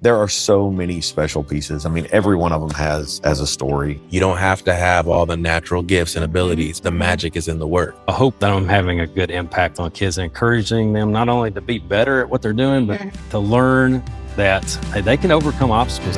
There are so many special pieces. I mean, every one of them has a story. You don't have to have all the natural gifts and abilities. The magic is in the work. I hope that I'm having a good impact on kids, encouraging them not only to be better at what they're doing, but to learn that they can overcome obstacles.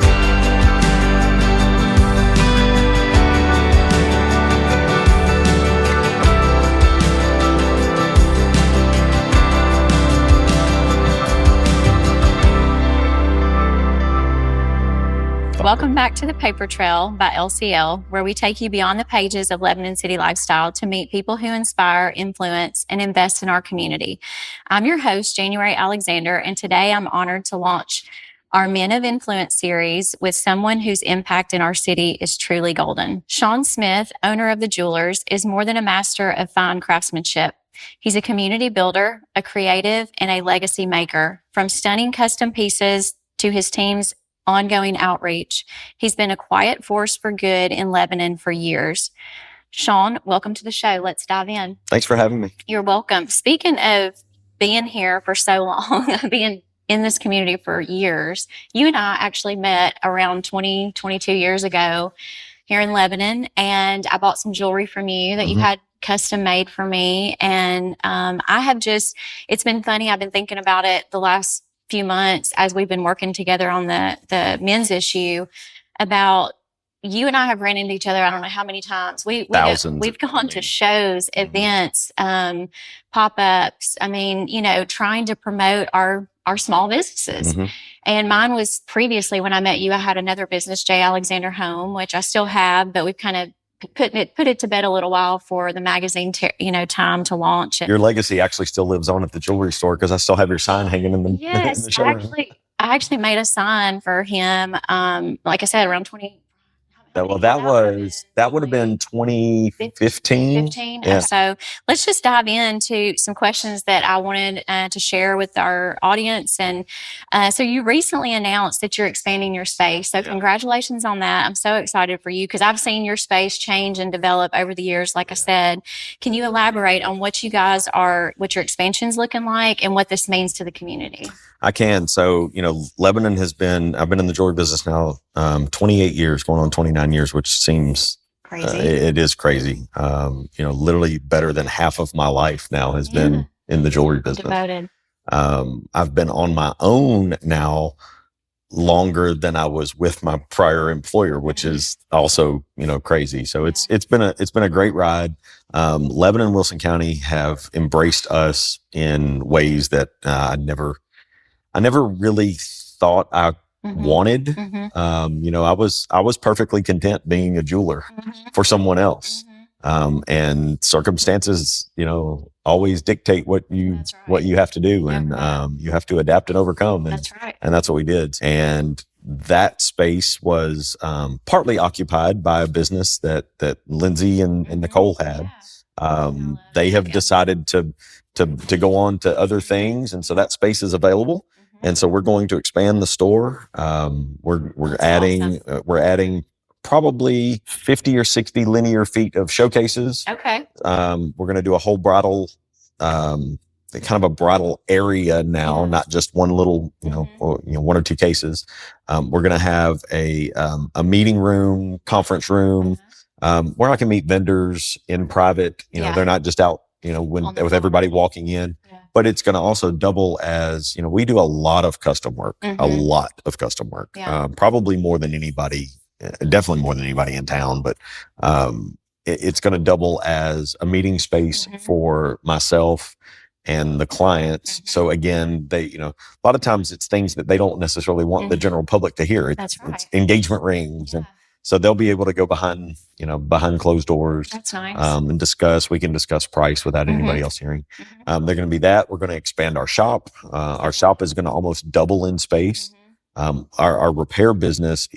Welcome back to the Paper Trail by LCL, where we take you beyond the pages of Lebanon City Lifestyle to meet people who inspire, influence, and invest in our community. I'm your host, January Alexander, and today I'm honored to launch our Men of Influence series with someone whose impact in our city is truly golden. Shawn Smith, owner of The Jewelers, is more than a master of fine craftsmanship. He's a community builder, a creative, and a legacy maker. From stunning custom pieces to his team's ongoing outreach, he's been a quiet force for good in Lebanon for years. Shawn, welcome to the show. Let's dive in. Thanks for having me. You're welcome. Speaking of being here for so long, being in this community for years, you and I actually met around 22 years ago here in Lebanon, and I bought some jewelry from you that you had custom made for me. And it's been funny. I've been thinking about it the last few months as we've been working together on the men's issue about you and I have ran into each other. I don't know how many times we've gone to shows, events, pop-ups. I mean, trying to promote our small businesses. And mine was previously when I met you, I had another business, J. Alexander Home, which I still have, but we've kind of put it to bed a little while for the magazine, time to launch. Your legacy actually still lives on at the jewelry store because I still have your sign hanging in the yes, in the showroom. I actually made a sign for him. Like I said, around 20. That would have been 2015. Yeah. So let's just dive into some questions that I wanted to share with our audience. And so you recently announced that you're expanding your space. So congratulations on that. I'm so excited for you because I've seen your space change and develop over the years. Like I said, can you elaborate on what your expansion's looking like and what this means to the community? I can. So, Lebanon I've been in the jewelry business now 28 years, going on 29 years, which seems crazy. It is crazy. Literally better than half of my life now has been in the jewelry business. Devoted. I've been on my own now longer than I was with my prior employer, which is also, crazy. So it's been a great ride. Lebanon and Wilson County have embraced us in ways that I never really thought I wanted. I was perfectly content being a jeweler for someone else. And circumstances, always dictate what you have to do, and you have to adapt and overcome. And that's right. And that's what we did. And that space was partly occupied by a business that Lindsay and Nicole had. They have decided to go on to other things, and so that space is available. And so we're going to expand the store. We're adding probably 50 or 60 linear feet of showcases. Okay. We're going to do a whole bridal, kind of a bridal area now, not just one little, one or two cases. We're going to have a meeting room, conference room, where I can meet vendors in private. They're not just out, with everybody walking in. But it's going to also double as, we do a lot of custom work, probably more than anybody, definitely more than anybody in town. But it's going to double as a meeting space for myself and the clients. So again, they, a lot of times it's things that they don't necessarily want the general public to hear. It's engagement rings. And so they'll be able to go behind closed doors. That's nice. And discuss. We can discuss price without anybody else hearing. They're going to be that. We're going to expand our shop. Our shop is going to almost double in space. Our repair business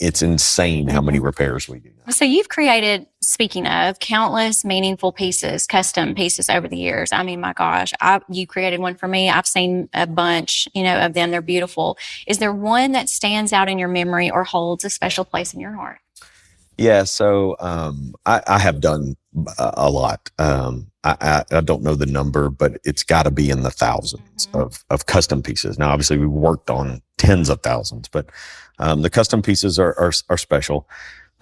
it's insane how many repairs we do now. So you've created, speaking of, countless meaningful pieces, custom pieces over the years. I mean, my gosh, you created one for me. I've seen a bunch, of them. They're beautiful. Is there one that stands out in your memory or holds a special place in your heart? Yeah, so I have done a lot. I don't know the number, but it's got to be in the thousands of custom pieces. Now, obviously, we worked on tens of thousands, but the custom pieces are special.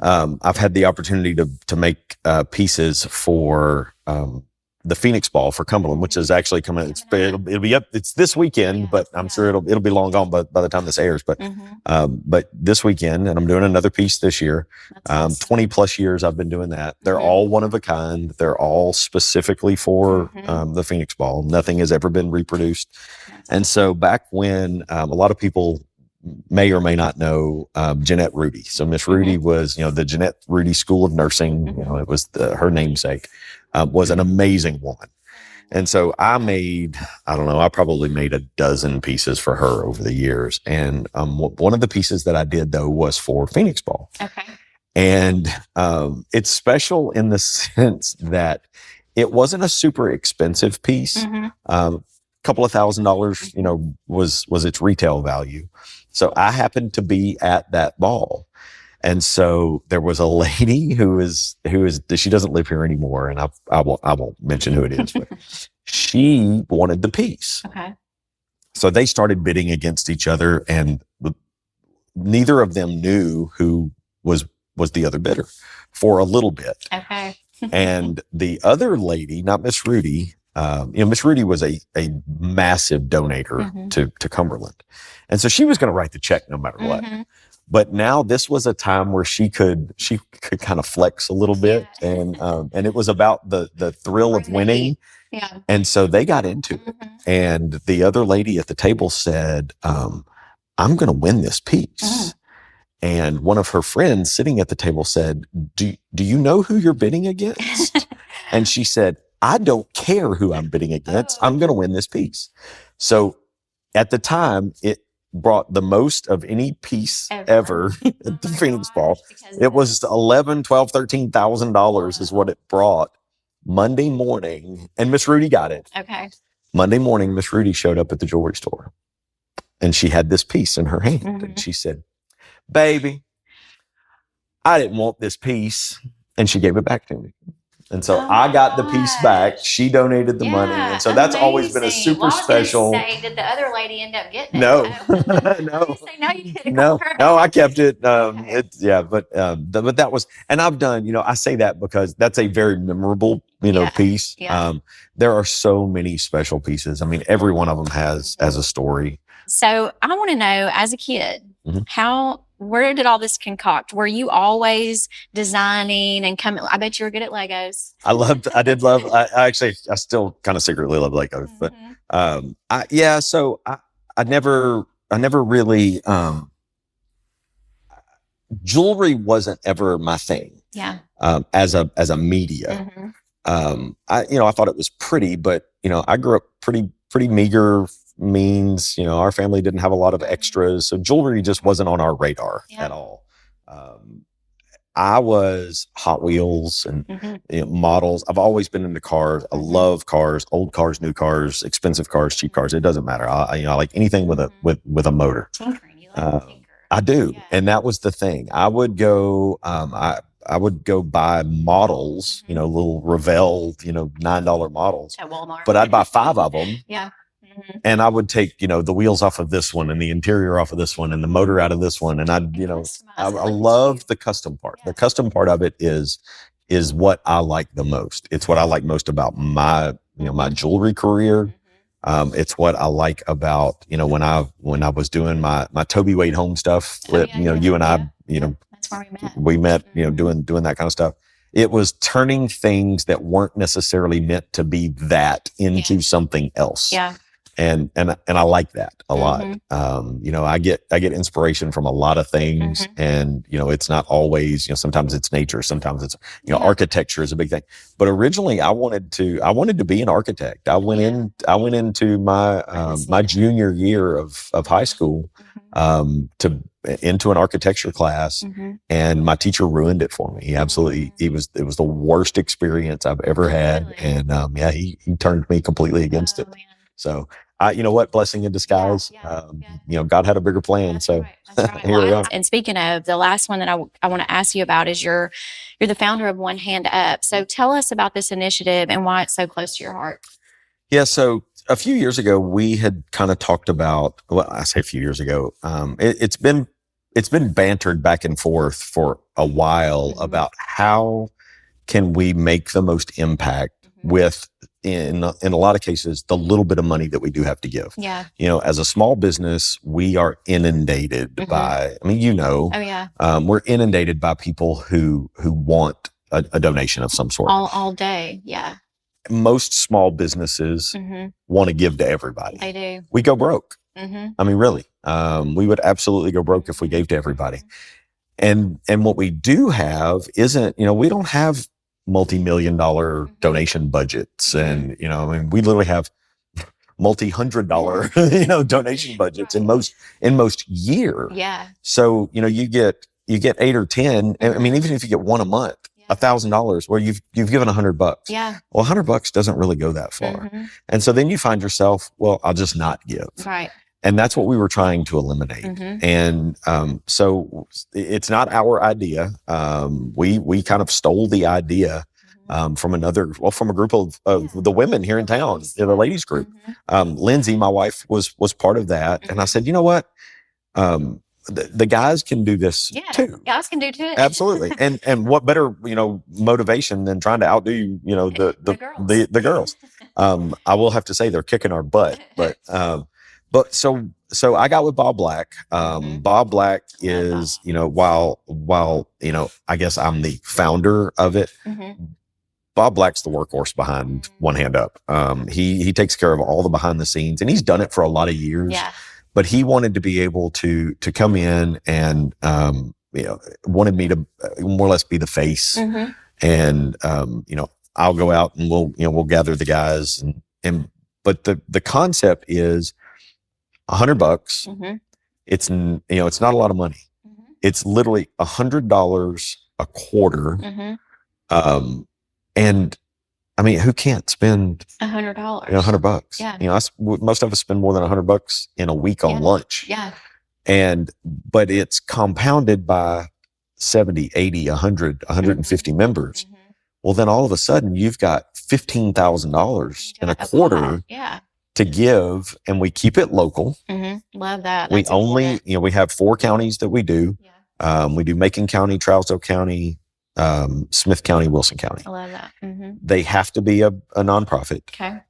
I've had the opportunity to make pieces for the Phoenix Ball for Cumberland, which is actually coming. It'll be up. It's this weekend, but I'm sure it'll be long gone by the time this airs. But this weekend, and I'm doing another piece this year. 20 plus years I've been doing that. They're all one of a kind. They're all specifically for the Phoenix Ball. Nothing has ever been reproduced. And so back when a lot of people may or may not know Jeanette Rudy. So Miss Rudy was, the Jeanette Rudy School of Nursing. It was her namesake. Was an amazing woman. And so I probably made a dozen pieces for her over the years. And one of the pieces that I did, though, was for Phoenix Ball. Okay. And it's special in the sense that it wasn't a super expensive piece. Couple of $1,000s, was its retail value. So I happened to be at that ball. And so there was a lady who is she doesn't live here anymore, and I won't mention who it is, but she wanted the piece. Okay. So they started bidding against each other, and neither of them knew who was the other bidder for a little bit. Okay. And the other lady, not Miss Rudy, Miss Rudy was a massive donator to Cumberland. And so she was going to write the check no matter what. But now this was a time where she could kind of flex a little bit, and it was about the thrill of winning. Yeah. And so they got into it. And the other lady at the table said, I'm going to win this piece. And one of her friends sitting at the table said, do you know who you're bidding against? And she said, I don't care who I'm bidding against. I'm going to win this piece. So at the time, it brought the most of any piece ever at the Phoenix Ball. It was $11,000, $12,000, $13,000 is what it brought. Monday morning, and Miss Rudy got it. Okay. Monday morning, Miss Rudy showed up at the jewelry store, and she had this piece in her hand, and she said, "Baby, I didn't want this piece," and she gave it back to me. And so I got the piece back. She donated the money. And so that's always been a super special. Did the other lady end up getting it? No, no, I kept it. But that was, and I've done, I say that because that's a very memorable, piece. Yeah. There are so many special pieces. I mean, every one of them has a story. So I want to know, as a kid, where did all this concoct? Were you always designing and coming? I bet you were good at Legos. I still kind of secretly love Legos, but I never really, jewelry wasn't ever my thing. Yeah. As a media. I thought it was pretty, but I grew up pretty meager means. Our family didn't have a lot of extras, so jewelry just wasn't on our radar at all. I was Hot Wheels and models. I've always been into cars. I love cars, old cars, new cars, expensive cars, cheap cars. It doesn't matter. I like anything with a motor. Tinkering, you like to tinker. I do, and that was the thing. I would go. I would go buy models, little Revell, $9 models At Walmart. but I'd buy 5 of them. Yeah. And I would take, the wheels off of this one and the interior off of this one and the motor out of this one. And I love the custom part. The custom part of it is what I like the most. It's what I like most about my, my jewelry career. It's what I like about, when I was doing my Toby Wade home stuff with, you and I, that's where we met, doing that kind of stuff. It was turning things that weren't necessarily meant to be that into something else. Yeah. And I like that a lot. I get inspiration from a lot of things, and it's not always, sometimes it's nature, sometimes it's architecture is a big thing. But originally I wanted to be an architect. I went into my my junior year of high school into an architecture class, and my teacher ruined it for me. It was the worst experience I've ever had. And he turned me completely against it. Man. So you know what, blessing in disguise. You know, God had a bigger plan. That's So right. That's right. here we are. And speaking of, the last one that I want to ask you about is you're the founder of One Hand Up. So tell us about this initiative and why it's so close to your heart. Yeah. So a few years ago, we had kind of talked about, well, I say a few years ago, it's been bantered back and forth for a while about how can we make the most impact with, in a lot of cases, the little bit of money that we do have to give. Yeah. You know, as a small business, we are inundated by, I mean, you know, we're inundated by people who want a donation of some sort. All day. Yeah. Most small businesses want to give to everybody. They do. We go broke. I mean, really, we would absolutely go broke if we gave to everybody. And what we do have isn't, you know, we don't have multi-million-dollar donation budgets. And, you know, I mean, we literally have multi-$100, you know, donation budgets in most years. Yeah. So, you know, you get 8 or 10. I mean, even if you get one a month, $1,000, well, you've given $100. Yeah. Well, $100 doesn't really go that far. And so then you find yourself, well, I'll just not give. Right. And that's what we were trying to eliminate. And so it's not our idea. We kind of stole the idea from a group of the women here in town, the ladies group. Lindsay, my wife, was part of that. And I said, you know what? The guys can do this too. Guys can do too. Absolutely. And what better, you know, motivation than trying to outdo, you know, the girls. I will have to say they're kicking our butt, but so I got with Bob Black. Bob Black is, you know, while, you know, I guess I'm the founder of it. Bob Black's the workhorse behind One Hand Up. He takes care of all the behind the scenes, and he's done it for a lot of years. Yeah. But he wanted to be able to come in and, you know, wanted me to more or less be the face. And, you know, I'll go out and we'll gather the guys but the concept is $100. It's, you know, it's not a lot of money. It's literally $100 a quarter. And I mean, who can't spend $100? You know, $100. Yeah. You know, most of us spend more than $100 in a week on lunch. Yeah. But it's compounded by 70, 80, 100, 150 members. Well, then all of a sudden you've got $15,000 in a quarter to give, and we keep it local. Love that. We only, you know, we have 4 counties that we do. We do Macon County, Trousdale County, Smith County, Wilson County. I love that. They have to be a nonprofit. Okay.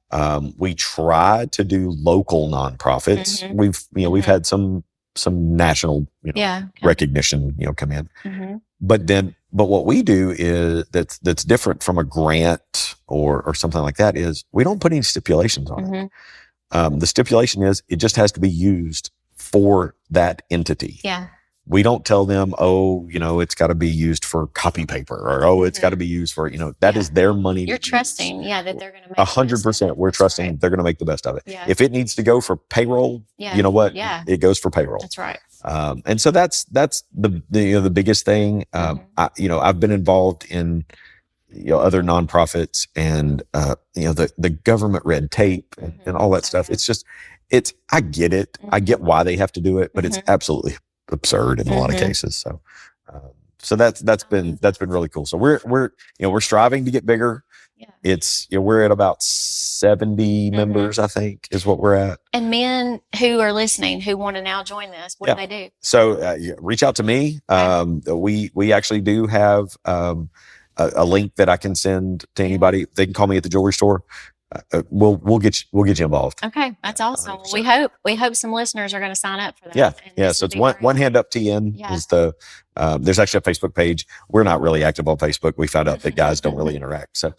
We try to do local nonprofits. We've had some national, you know, recognition, you know, come in. But what we do is that's different from a grant or something like that is we don't put any stipulations on it. The stipulation is it just has to be used for that entity. Yeah. We don't tell them, oh, you know, it's got to be used for copy paper, or oh, it's got to be used for, you know, that is their money. You're trusting, that they're going to make 100%. We're trusting they're going to make the best of it. Yeah. If it needs to go for payroll, you know what? It goes for payroll. That's right. And so that's the you know, the biggest thing. I've been involved in, you know, other nonprofits and you know, the government red tape and all that stuff. It's just I get it. I get why they have to do it, but it's absolutely absurd in a lot of cases. So that's been really cool. So we're striving to get bigger. It's, you know, we're at about 70 members, I think, is what we're at. And men who are listening who want to now join this, what do they do? So reach out to me. We actually do have a link that I can send to anybody. They can call me at the jewelry store. We'll get you involved. Okay, that's awesome. 100%. We hope some listeners are going to sign up for that. Yeah. So it's one hand up TN is the. There's actually a Facebook page. We're not really active on Facebook. We found out that guys don't really interact. So,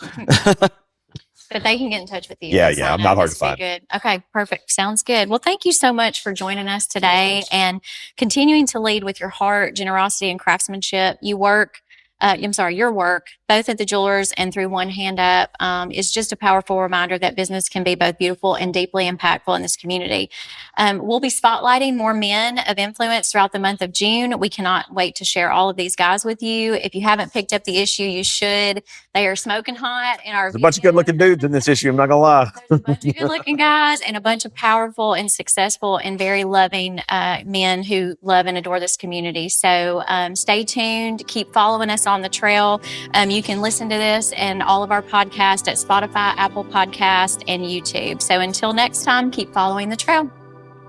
but they can get in touch with you. Yeah. I'm not hard to find. Good. Okay, perfect. Sounds good. Well, thank you so much for joining us today and continuing to lead with your heart, generosity, and craftsmanship. You work your work, both at the Jewelers and through One Hand Up, is just a powerful reminder that business can be both beautiful and deeply impactful in this community. We'll be spotlighting more men of influence throughout the month of June. We cannot wait to share all of these guys with you. If you haven't picked up the issue, you should. They are smoking hot in our There's a bunch of good-looking dudes in this issue. I'm not gonna lie. There's a bunch of good-looking guys and a bunch of powerful and successful and very loving men who love and adore this community. So stay tuned. Keep following us on the trail. You can listen to this and all of our podcasts at Spotify, Apple Podcast, and YouTube. So until next time, keep following the trail.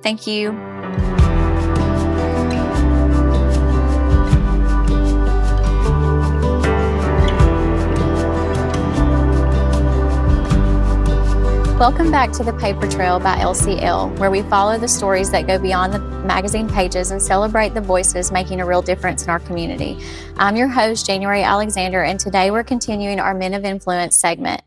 Thank you. Welcome back to The Paper Trail by LCL, where we follow the stories that go beyond the magazine pages and celebrate the voices making a real difference in our community. I'm your host, January Alexander, and today we're continuing our Men of Influence segment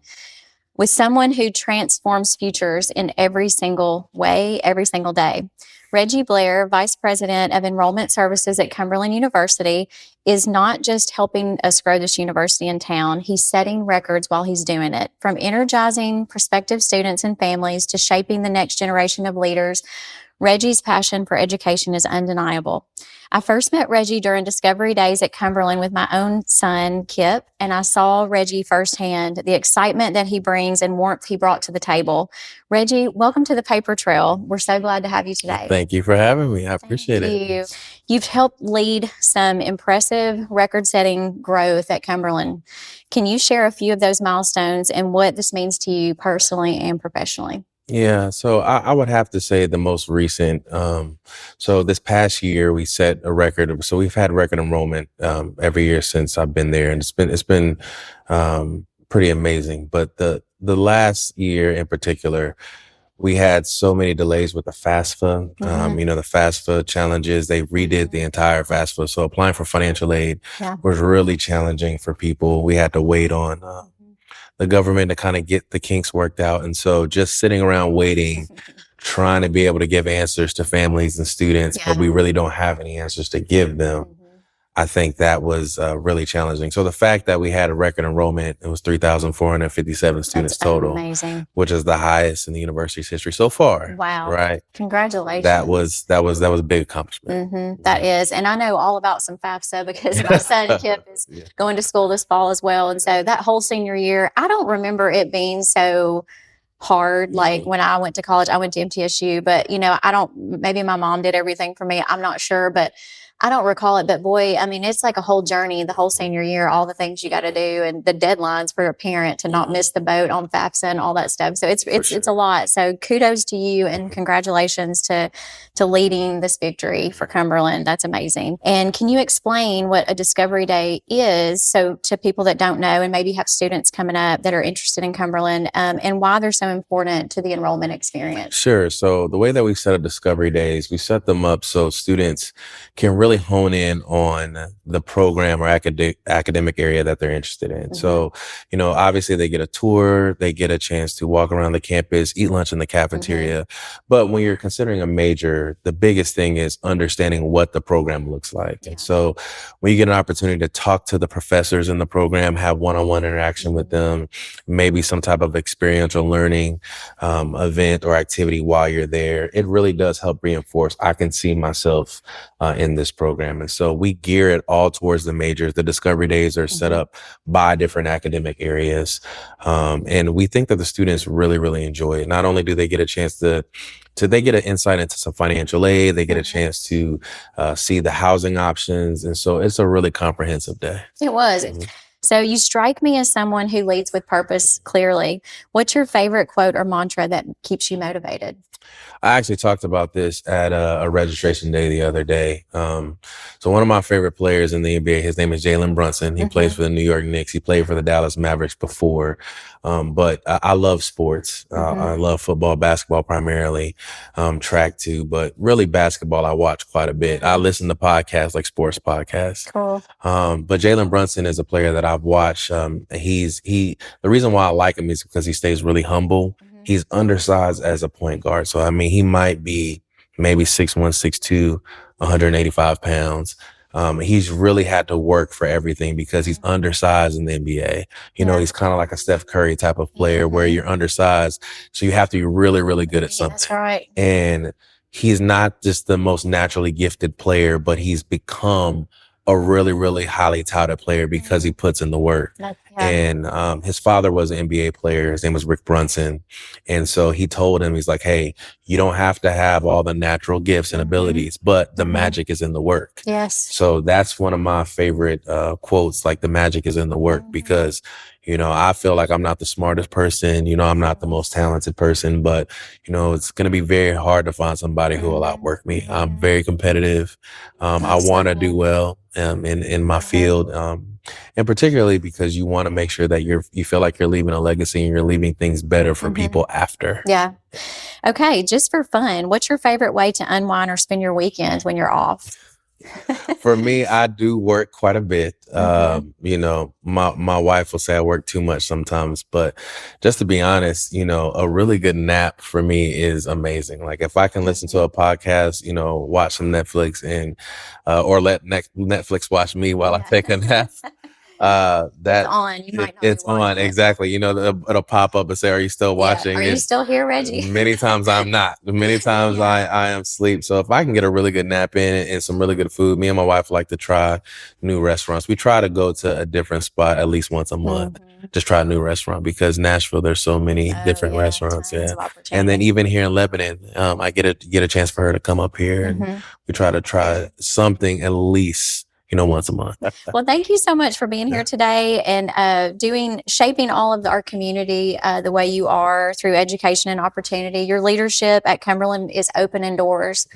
with someone who transforms futures in every single way, every single day. Reggie Blair, Vice President of Enrollment Services at Cumberland University, is not just helping us grow this university in town, he's setting records while he's doing it. From energizing prospective students and families to shaping the next generation of leaders, Reggie's passion for education is undeniable. I first met Reggie during Discovery Days at Cumberland with my own son, Kip, and I saw Reggie firsthand, the excitement that he brings and warmth he brought to the table. Reggie, welcome to the Paper Trail. We're so glad to have you today. Thank you for having me. I appreciate it. You've helped lead some impressive record-setting growth at Cumberland. Can you share a few of those milestones and what this means to you personally and professionally? Yeah, so I would have to say the most recent. So this past year we set a record. So we've had record enrollment every year since I've been there, and it's been pretty amazing. But the last year in particular, we had so many delays with the FAFSA. The FAFSA challenges. They redid the entire FAFSA. So applying for financial aid was really challenging for people. We had to wait on the government to kind of get the kinks worked out. And so just sitting around waiting, trying to be able to give answers to families and students, but we really don't have any answers to give them. I think that was really challenging. So the fact that we had a record enrollment, it was 3,457 students total, amazing, which is the highest in the university's history so far. Wow. Right. Congratulations. That was a big accomplishment. That is. And I know all about some FAFSA because my son Kip is going to school this fall as well. And so that whole senior year, I don't remember it being so hard. Like when I went to college, I went to MTSU, but maybe my mom did everything for me. I'm not sure, but I don't recall it, but boy, I mean, it's like a whole journey, the whole senior year, all the things you got to do and the deadlines for a parent to not miss the boat on FAFSA and all that stuff. So it's a lot. So kudos to you and congratulations to leading this victory for Cumberland. That's amazing. And can you explain what a Discovery Day is? So to people that don't know and maybe have students coming up that are interested in Cumberland and why they're so important to the enrollment experience. Sure. So the way that we set up Discovery Days, we set them up so students can really hone in on the program or academic area that they're interested in. So, obviously they get a tour, they get a chance to walk around the campus, eat lunch in the cafeteria. But when you're considering a major, the biggest thing is understanding what the program looks like. And so when you get an opportunity to talk to the professors in the program, have one-on-one interaction with them, maybe some type of experiential learning event or activity while you're there, it really does help reinforce, I can see myself in this program. And so we gear it all towards the majors. The Discovery Days are set up by different academic areas. And we think that the students really, really enjoy it. Not only do they get a chance they get an insight into some financial aid, they get a chance to see the housing options. And so it's a really comprehensive day. It was. So you strike me as someone who leads with purpose clearly. What's your favorite quote or mantra that keeps you motivated? I actually talked about this at a registration day the other day. So one of my favorite players in the NBA, his name is Jalen Brunson. He plays for the New York Knicks. He played for the Dallas Mavericks before. But I love sports. I love football, basketball primarily, track too, but really basketball I watch quite a bit. I listen to podcasts like sports podcasts. Cool. But Jalen Brunson is a player that I've watched. The reason why I like him is because he stays really humble. He's undersized as a point guard. So, I mean, he might be maybe 6'1", 6'2", 185 pounds. He's really had to work for everything because he's undersized in the NBA. You know, he's kind of like a Steph Curry type of player where you're undersized. So you have to be really, really good at something. That's right. And he's not just the most naturally gifted player, but he's become a really, really highly touted player because he puts in the work. And his father was an NBA player. His name was Rick Brunson. And so he told him, he's like, hey, you don't have to have all the natural gifts and abilities, but the magic is in the work. Yes. So that's one of my favorite quotes, like the magic is in the work, because, you know, I feel like I'm not the smartest person. You know, I'm not the most talented person, but, you know, it's going to be very hard to find somebody who will outwork me. I'm very competitive. I want to do well in my field. And particularly because you want to make sure that you feel like you're leaving a legacy and you're leaving things better for people after. Yeah. Okay. Just for fun, what's your favorite way to unwind or spend your weekends when you're off? For me, I do work quite a bit. You know, my wife will say I work too much sometimes, but just to be honest, you know, a really good nap for me is amazing. Like if I can listen to a podcast, you know, watch some Netflix and, or let Netflix watch me while I take a nap. It's on. You might not It's be watching on. it. Exactly. You know, it'll pop up and say, are you still watching? Are you still here, Reggie? Many times I'm not. Many times I am asleep. So if I can get a really good nap in and some really good food, me and my wife like to try new restaurants. We try to go to a different spot at least once a month. Just try a new restaurant because Nashville, there's so many different restaurants. Tons of opportunity. And then even here in Lebanon, I get a chance for her to come up here and we try to try something at least, you know, once a month. Well, thank you so much for being here today and shaping all of our community the way you are through education and opportunity. Your leadership at Cumberland is opening doors.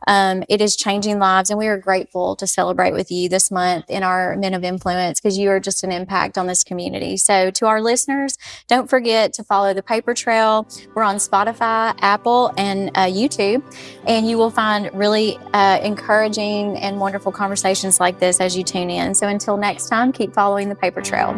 It is changing lives, and we are grateful to celebrate with you this month in our Men of Influence because you are just an impact on this community. So to our listeners, don't forget to follow the Paper Trail. We're on Spotify, Apple, and YouTube, and you will find really encouraging and wonderful conversations like this as you tune in. So until next time, keep following the Paper Trail.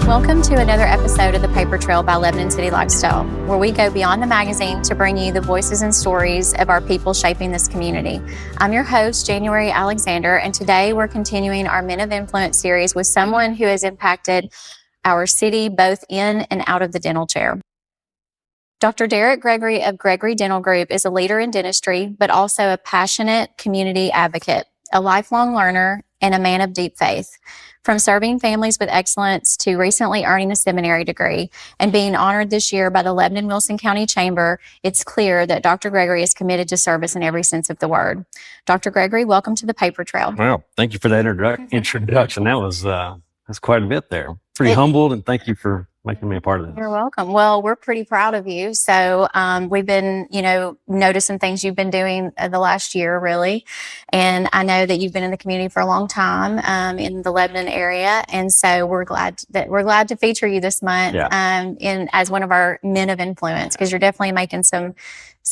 Welcome to another episode of the Paper Trail by Lebanon City Lifestyle, where we go beyond the magazine to bring you the voices and stories of our people shaping this community. I'm your host, January Alexander, and today we're continuing our Men of Influence series with someone who has impacted our city, both in and out of the dental chair. Dr. Derek Gregory of Gregory Dental Group is a leader in dentistry, but also a passionate community advocate, a lifelong learner, and a man of deep faith. From serving families with excellence to recently earning a seminary degree and being honored this year by the Lebanon-Wilson County Chamber, it's clear that Dr. Gregory is committed to service in every sense of the word. Dr. Gregory, welcome to the Paper Trail. Well, thank you for that introduction. That's quite a bit there. Pretty humbled, and thank you for making me a part of this. You're welcome. Well, we're pretty proud of you. So we've been, noticing things you've been doing the last year, really. And I know that you've been in the community for a long time in the Lebanon area. And so we're glad to feature you this month as one of our Men of Influence, because you're definitely making some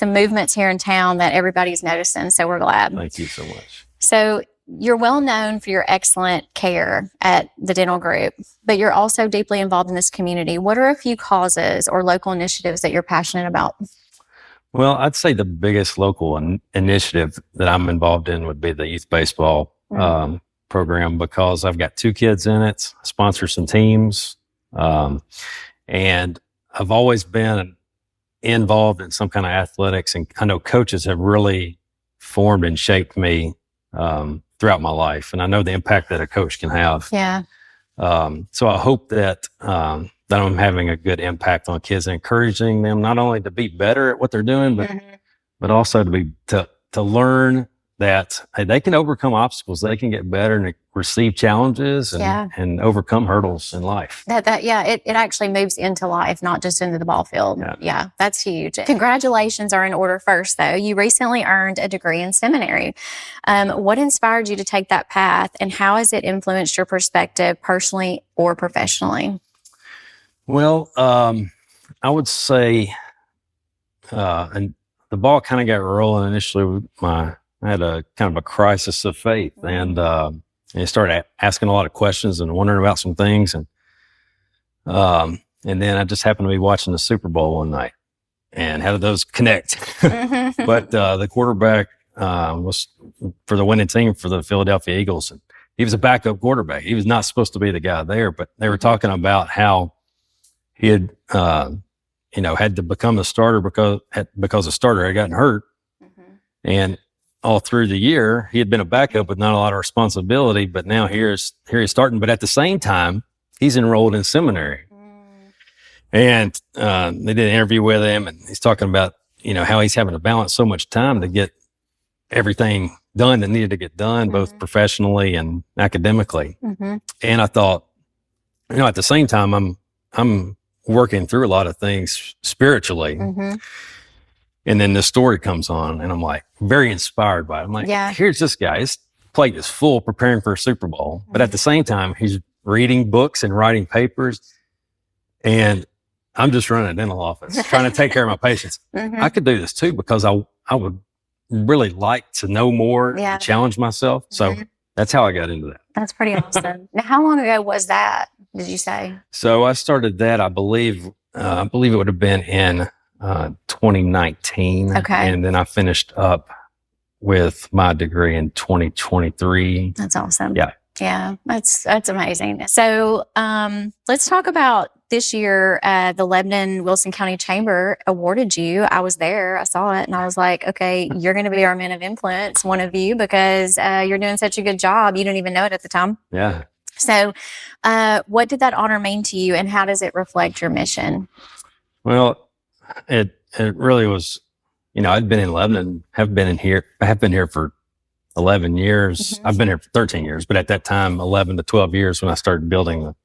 movements here in town that everybody's noticing. So we're glad. Thank you so much. So you're well known for your excellent care at the dental group, but you're also deeply involved in this community. What are a few causes or local initiatives that you're passionate about? Well, I'd say the biggest local initiative that I'm involved in would be the youth baseball program, because I've got 2 kids in it, sponsor some teams, and I've always been involved in some kind of athletics, and I know coaches have really formed and shaped me throughout my life, and I know the impact that a coach can have. Yeah. So I hope that I'm having a good impact on kids, encouraging them not only to be better at what they're doing, but also to learn that they can overcome obstacles, they can get better and receive challenges and overcome hurdles in life. It actually moves into life, not just into the ball field. Yeah, that's huge. Congratulations are in order first, though. You recently earned a degree in seminary. What inspired you to take that path, and how has it influenced your perspective personally or professionally? Well, I would say, and the ball kind of got rolling initially with I had a kind of a crisis of faith, and I started asking a lot of questions and wondering about some things. And And then I just happened to be watching the Super Bowl one night. And how did those connect? But the quarterback was for the winning team for the Philadelphia Eagles. And he was a backup quarterback. He was not supposed to be the guy there, but they were talking about how he had, had to become the starter because the starter had gotten hurt. And all through the year, he had been a backup with not a lot of responsibility, but now here he's starting. But at the same time, he's enrolled in seminary. And they did an interview with him, and he's talking about, how he's having to balance so much time to get everything done that needed to get done, both professionally and academically. And I thought, at the same time, I'm working through a lot of things spiritually. And then this story comes on, and I'm like very inspired by it. I'm like, here's this guy. His plate is full preparing for a Super Bowl. But at the same time, he's reading books and writing papers. And I'm just running a dental office, trying to take care of my patients. I could do this too, because I would really like to know more, and challenge myself. So that's how I got into that. That's pretty awesome. Now, how long ago was that, did you say? So I started that, I believe it would have been in 2019. Okay. And then I finished up with my degree in 2023. That's awesome. Yeah. Yeah, that's amazing. So let's talk about this year. The Lebanon Wilson County Chamber awarded you. I was there. I saw it, and I was like, okay, you're going to be our man of influence, one of you, because you're doing such a good job. You didn't even know it at the time. Yeah. So what did that honor mean to you, and how does it reflect your mission? Well, it really was, I'd been in Lebanon, I have been here for 11 years. I've been here for 13 years, but at that time, 11 to 12 years when I started building the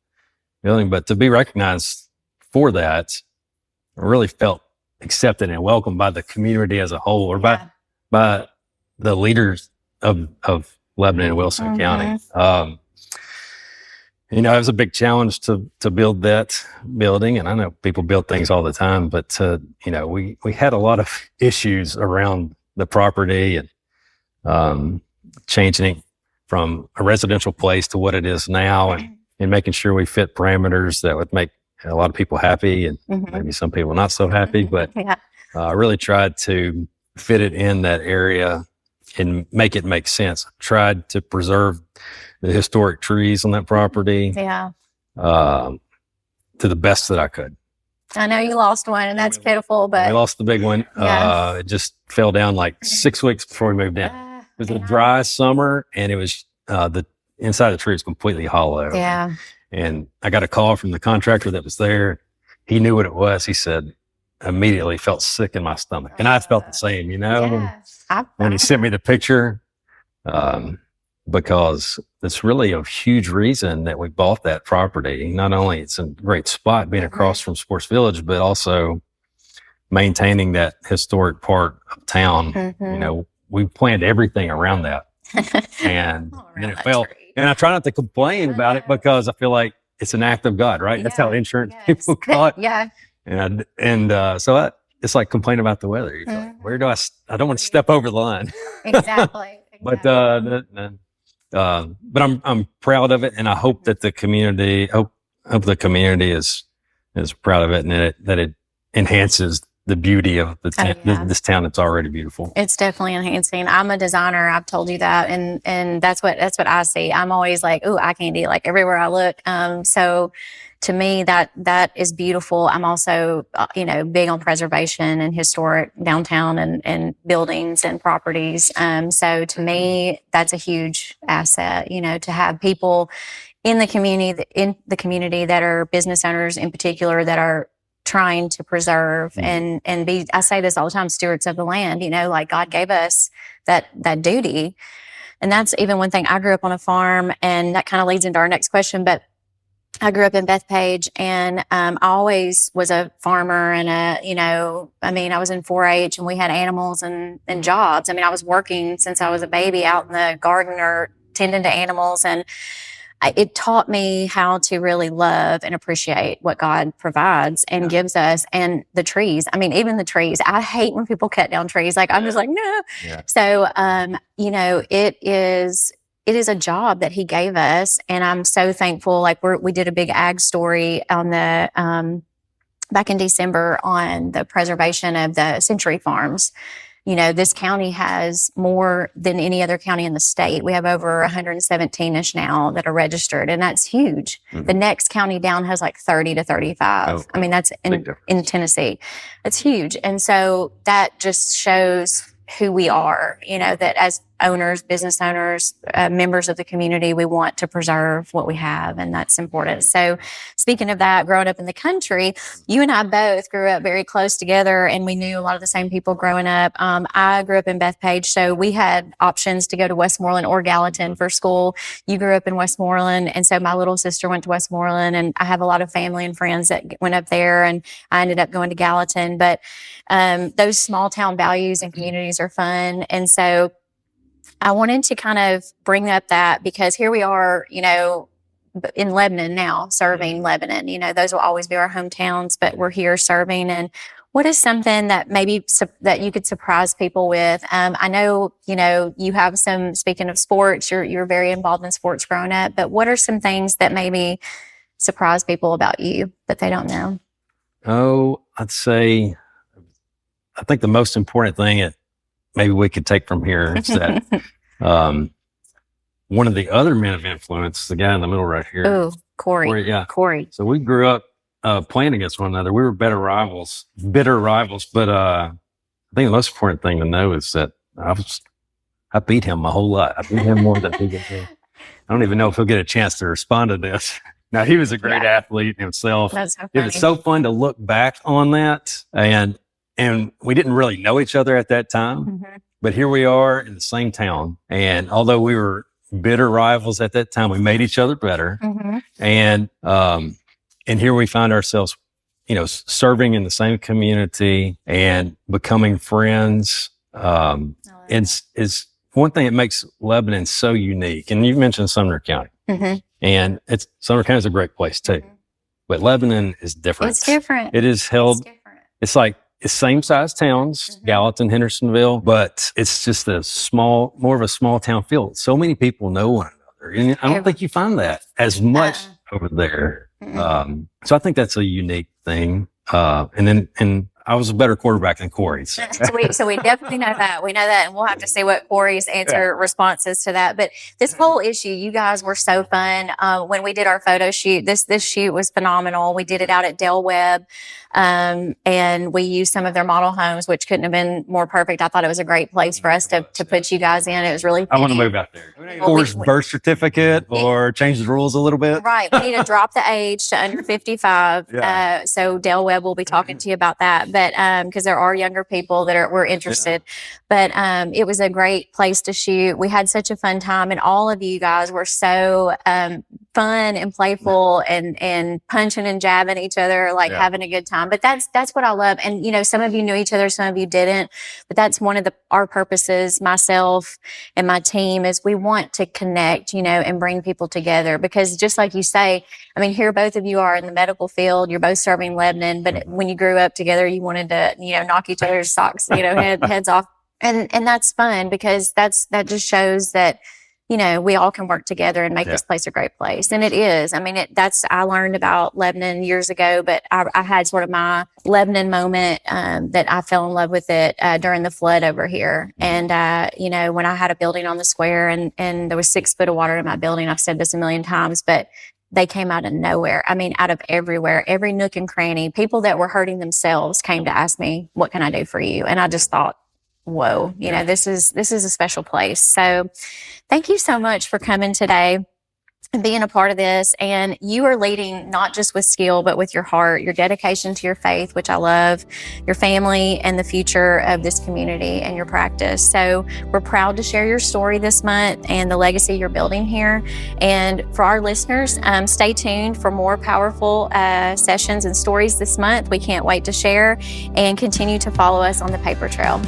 building. But to be recognized for that, I really felt accepted and welcomed by the community as a whole, or by the leaders of Lebanon and Wilson County. It was a big challenge to build that building. And I know people build things all the time, but we had a lot of issues around the property and changing it from a residential place to what it is now, and making sure we fit parameters that would make a lot of people happy, and maybe some people not so happy, but I really tried to fit it in that area and make it make sense. I tried to preserve the historic trees on that property to the best that I could. I know you lost one, and that's pitiful, but we lost the big one. It just fell down like 6 weeks before we moved in. It was a dry summer, and it was the inside of the tree was completely hollow. Yeah. And I got a call from the contractor that was there. He knew what it was. He said, immediately felt sick in my stomach. And I felt the same, when he sent me the picture, because it's really a huge reason that we bought that property. Not only it's a great spot being across from Sports Village, but also maintaining that historic part of town. We planned everything around that. And then it fell. And I try not to complain about it, because I feel like it's an act of God, right? That's how insurance people call it. So it's like complaining about the weather. You feel like, where do I don't want to step over the line. Exactly. But I'm proud of it, and I hope that the community, hope the community is proud of it, and that it enhances the beauty of the this town that's already beautiful. It's definitely enhancing. I'm a designer. I've told you that, and that's what I see. I'm always like, oh, eye candy, like everywhere I look. So to me, that is beautiful. I'm also, big on preservation and historic downtown and buildings and properties. So to me, that's a huge asset, to have people in the community that are business owners in particular, that are trying to preserve and be, I say this all the time, stewards of the land, like God gave us that duty. And that's even one thing. I grew up on a farm, and that kind of leads into our next question, but I grew up in Bethpage, and I always was a farmer, and I was in 4-H, and we had animals and jobs. I was working since I was a baby out in the garden or tending to animals, and it taught me how to really love and appreciate what God provides and gives us, and the trees. Even the trees. I hate when people cut down trees. Like, I'm just like, no. Yeah. So, it is a job that He gave us, and I'm so thankful. Like, we did a big ag story on the back in December on the preservation of the century farms. You know, this county has more than any other county in the state. We have over 117-ish now that are registered, and that's huge. Mhm. The next county down has like 30 to 35. Oh, I mean, that's big difference. in Tennessee. It's huge. And so that just shows who we are, you know, that as owners, business owners, members of the community, we want to preserve what we have, and that's important. So speaking of that, growing up in the country, you and I both grew up very close together, and we knew a lot of the same people growing up. I grew up in Bethpage, so we had options to go to Westmoreland or Gallatin for school. You grew up in Westmoreland, and so my little sister went to Westmoreland, and I have a lot of family and friends that went up there, and I ended up going to Gallatin. But those small town values and communities are fun. And so I wanted to kind of bring up that because here we are, you know, in Lebanon now, serving Lebanon. You know, those will always be our hometowns, but we're here serving. And what is something that maybe that you could surprise people with? I know, you know, you have some, speaking of sports, you're very involved in sports growing up, but what are some things that maybe surprise people about you that they don't know? Oh, I'd say, I think the most important thing that maybe we could take from here is that one of the other men of influence, the guy in the middle right here. Oh, Corey. Yeah. Corey. So we grew up playing against one another. We were bitter rivals. But I think the most important thing to know is that I beat him my whole life. I beat him more than he did me. I don't even know if he'll get a chance to respond to this. Now, he was a great athlete himself. That's so funny. It was so fun to look back on that. And we didn't really know each other at that time. Mm-hmm. But here we are in the same town. And although we were bitter rivals at that time, we made each other better. Mm-hmm. And here we find ourselves, you know, serving in the same community and becoming friends. It's one thing that makes Lebanon so unique. And you mentioned Sumner County. Mm-hmm. And Sumner County is a great place too. Mm-hmm. But Lebanon is different. It's different. It is held. It's different. It's like it's same size towns, Mm-hmm. Gallatin, Hendersonville, but it's just more of a small town feel. So many people know one another. And I don't think you find that as much over there. Mm-hmm. So I think that's a unique thing. And I was a better quarterback than Corey's. So we definitely know that. We know that, and we'll have to see what Corey's responses to that. But this whole issue, you guys were so fun. When we did our photo shoot, this shoot was phenomenal. We did it out at Del Webb, and we used some of their model homes, which couldn't have been more perfect. I thought it was a great place for us to put you guys in. It was really fun. I want to move out there. Corey's birth certificate or change the rules a little bit. Right. We need to drop the age to under 55. So Del Webb will be talking to you about that. But because there are younger people that were interested. But it was a great place to shoot. We had such a fun time, and all of you guys were so fun and playful and punching and jabbing each other, like having a good time. But that's what I love. And you know, some of you knew each other, some of you didn't. But that's one of our purposes, myself and my team, is we want to connect, you know, and bring people together. Because just like you say, I mean, here both of you are in the medical field. You're both serving Lebanon, but when you grew up together, you wanted to, you know, knock each other's socks, you know, heads off. And that's fun because that just shows that, you know, we all can work together and make this place a great place. And it is. I mean, I learned about Lebanon years ago, but I had sort of my Lebanon moment that I fell in love with it during the flood over here. And, you know, when I had a building on the square and there was 6 foot of water in my building, I've said this a million times, but they came out of nowhere. I mean, out of everywhere, every nook and cranny. People that were hurting themselves came to ask me, what can I do for you? And I just thought, whoa, you know, this is a special place. So thank you so much for coming today and being a part of this. And you are leading not just with skill, but with your heart, your dedication to your faith, which I love, your family, and the future of this community and your practice. So we're proud to share your story this month and the legacy you're building here. And for our listeners, stay tuned for more powerful sessions and stories this month. We can't wait to share, and continue to follow us on the paper trail.